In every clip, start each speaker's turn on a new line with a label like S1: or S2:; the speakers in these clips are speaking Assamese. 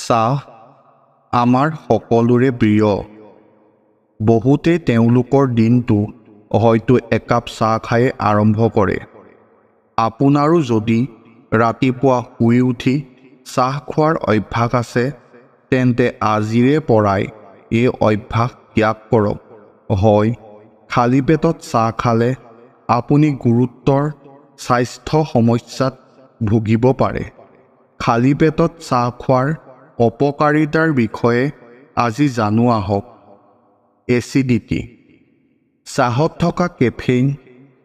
S1: চাহ আমাৰ সকলোৰে প্ৰিয়। বহুতে তেওঁলোকৰ দিনটো হয়তো একাপ চাহ খাই আৰম্ভ কৰে। আপোনাৰো যদি ৰাতিপুৱা শুই উঠি চাহ খোৱাৰ অভ্যাস আছে, তেন্তে আজিৰে পৰাই এই অভ্যাস ত্যাগ কৰক। হয়, খালী পেটত চাহ খালে আপুনি গুৰুতৰ স্বাস্থ্য সমস্যাত ভুগিব পাৰে। খালী পেটত চাহ খোৱাৰ অপকাৰিতাৰ বিষয়ে আজি জানো আহক। এচিডিটি। চাহত থকা কেফেইন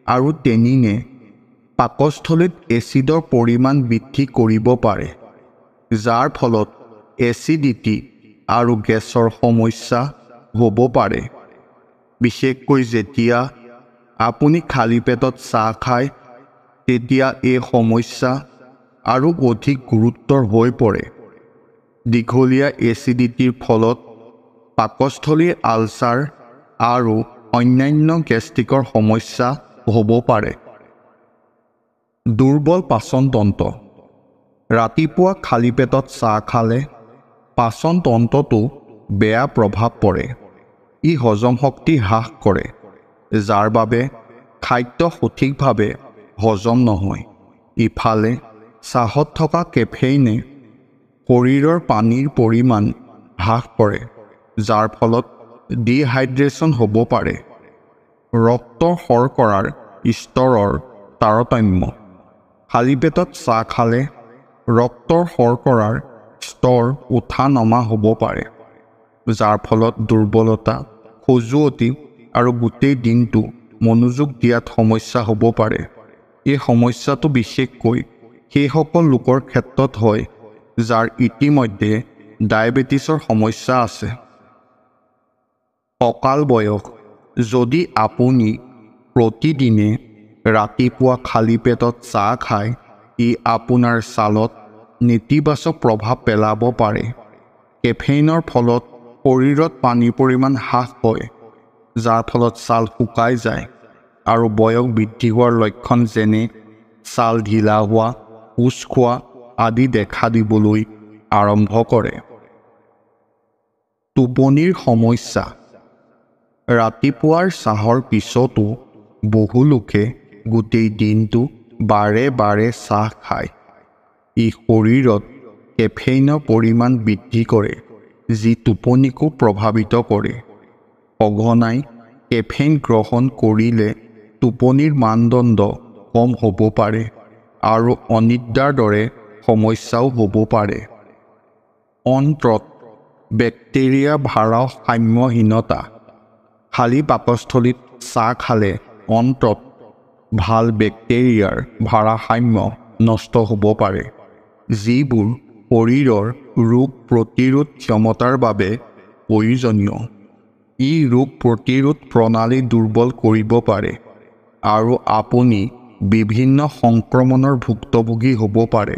S1: আৰু টেনিনে পাকস্থলীত এচিডৰ পৰিমাণ বৃদ্ধি কৰিব পাৰে, যাৰ ফলত এচিডিটি আৰু গেছৰ সমস্যা হ'ব পাৰে। বিশেষকৈ যেতিয়া আপুনি খালী পেটত চাহ খায়, তেতিয়া এই সমস্যা আৰু অধিক গুৰুতৰ হৈ পৰে। দীঘলীয়া এচিডিটিৰ ফলত পাকস্থলীৰ আলচাৰ আৰু অন্যান্য গেষ্ট্ৰিকৰ সমস্যা হ'ব পাৰে। দুৰ্বল পাচনতন্ত্ৰ। ৰাতিপুৱা খালী পেটত চাহ খালে পাচনতন্ত্ৰতো বেয়া প্ৰভাৱ পৰে। ই হজম শক্তি হ্ৰাস কৰে, যাৰ বাবে খাদ্য সঠিকভাৱে হজম নহয়। ইফালে চাহত থকা কেফেইনে শৰীৰৰ পানীৰ পৰিমাণ হ্ৰাস কৰে, যাৰ ফলত ডিহাইড্ৰেচন হ'ব পাৰে। ৰক্তৰ শৰ্কৰাৰ স্তৰৰ তাৰতম্য। খালী পেটত চাহ খালে ৰক্তৰ শৰ্কৰাৰ স্তৰ উঠা-নমা হ'ব পাৰে, যাৰ ফলত দুৰ্বলতা, খজুৱতি আৰু গোটেই দিনটো মনোযোগ দিয়াত সমস্যা হ'ব পাৰে। এই সমস্যাটো বিশেষকৈ সেইসকল লোকৰ ক্ষেত্ৰত হয় যাৰ ইতিমধ্যে ডায়েবেটিছৰ সমস্যা আছে। অকাল বয়স। যদি আপুনি প্ৰতিদিনে ৰাতিপুৱা খালী পেটত চাহ খায়, ই আপোনাৰ ছালত নেতিবাচক প্ৰভাৱ পেলাব পাৰে। কেফেইনৰ ফলত শৰীৰত পানীৰ পৰিমাণ হ্ৰাস হয়, যাৰ ফলত ছাল শুকাই যায় আৰু বয়স বৃদ্ধি হোৱাৰ লক্ষণ যেনে ছাল ঢিলা হোৱা, কোচ খোৱা আদি দেখা দিবলৈ আৰম্ভ কৰে। টোপনিৰ সমস্যা। ৰাতিপুৱাৰ চাহৰ পিছতো বহু লোকে গোটেই দিনটো বাৰে বাৰে চাহ খায়। ই শৰীৰত কেফেইনৰ পৰিমাণ বৃদ্ধি কৰে, যি টোপনিকো প্ৰভাৱিত কৰে। সঘনাই কেফেইন গ্ৰহণ কৰিলে টোপনিৰ মানদণ্ড কম হ'ব পাৰে আৰু অনিদ্ৰাৰ দৰে সমস্যাও হ'ব পাৰে। অন্ত্ৰত বেক্টেৰিয়া ভাৰসাম্যহীনতা। খালী পাকস্থলীত চাহ খালে অন্ত্ৰত ভাল বেক্টেৰিয়াৰ ভাৰসাম্য নষ্ট হ'ব পাৰে, যিবোৰ শৰীৰৰ ৰোগ প্ৰতিৰোধ ক্ষমতাৰ বাবে প্ৰয়োজনীয়। ই ৰোগ প্ৰতিৰোধ প্ৰণালী দুৰ্বল কৰিব পাৰে আৰু আপুনি বিভিন্ন সংক্ৰমণৰ ভুক্তভোগী হ'ব পাৰে।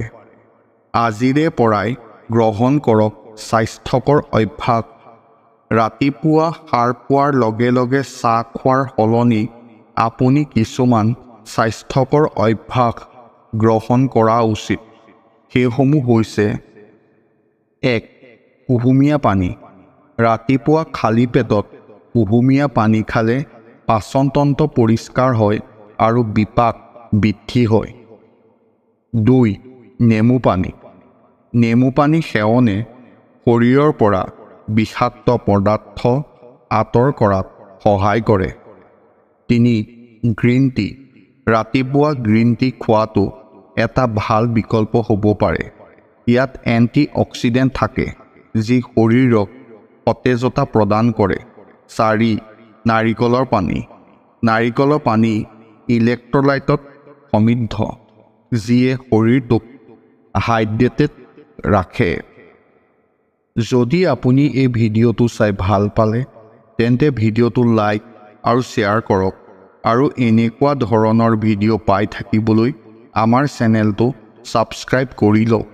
S1: আজিৰে পৰাই গ্ৰহণ কৰক স্বাস্থ্যকৰ অভ্যাস। ৰাতিপুৱা সাৰ পোৱাৰ লগে লগে চাহ খোৱাৰ সলনি আপুনি কিছুমান স্বাস্থ্যকৰ অভ্যাস গ্ৰহণ কৰা উচিত। সেইসমূহ হৈছে: ১. কুহুমীয়া পানী। ৰাতিপুৱা খালী পেটত কুহুমীয়া পানী খালে পাচনতন্ত্ৰ পৰিষ্কাৰ হয় আৰু বিপাক বৃদ্ধি হয়। ২. নেমু পানী। নেমু পানী সেৱনে শৰীৰৰ পৰা বিষাক্ত পদাৰ্থ আঁতৰ কৰাত সহায় কৰে। ৩. Green tea. ৰাতিপুৱা গ্ৰীণ টি খোৱাটো এটা ভাল বিকল্প হ'ব পাৰে। ইয়াত এণ্টি অক্সিডেণ্ট থাকে, যি শৰীৰক সতেজতা প্ৰদান কৰে। ৪. নাৰিকলৰ পানী। নাৰিকলৰ পানী ইলেক্ট্ৰলাইটত সমৃদ্ধ, যিয়ে শৰীৰটোক হাইড্ৰেটেড ৰাখে। যদি আপুনি এই ভিডিঅ'টো চাই ভাল পালে, তেন্তে ভিডিঅ'টো লাইক আৰু শ্বেয়াৰ কৰক আৰু এনেকুৱা ধৰণৰ ভিডিঅ' পাই থাকিবলৈ আমাৰ চেনেলটো ছাবস্ক্ৰাইব কৰি লওক।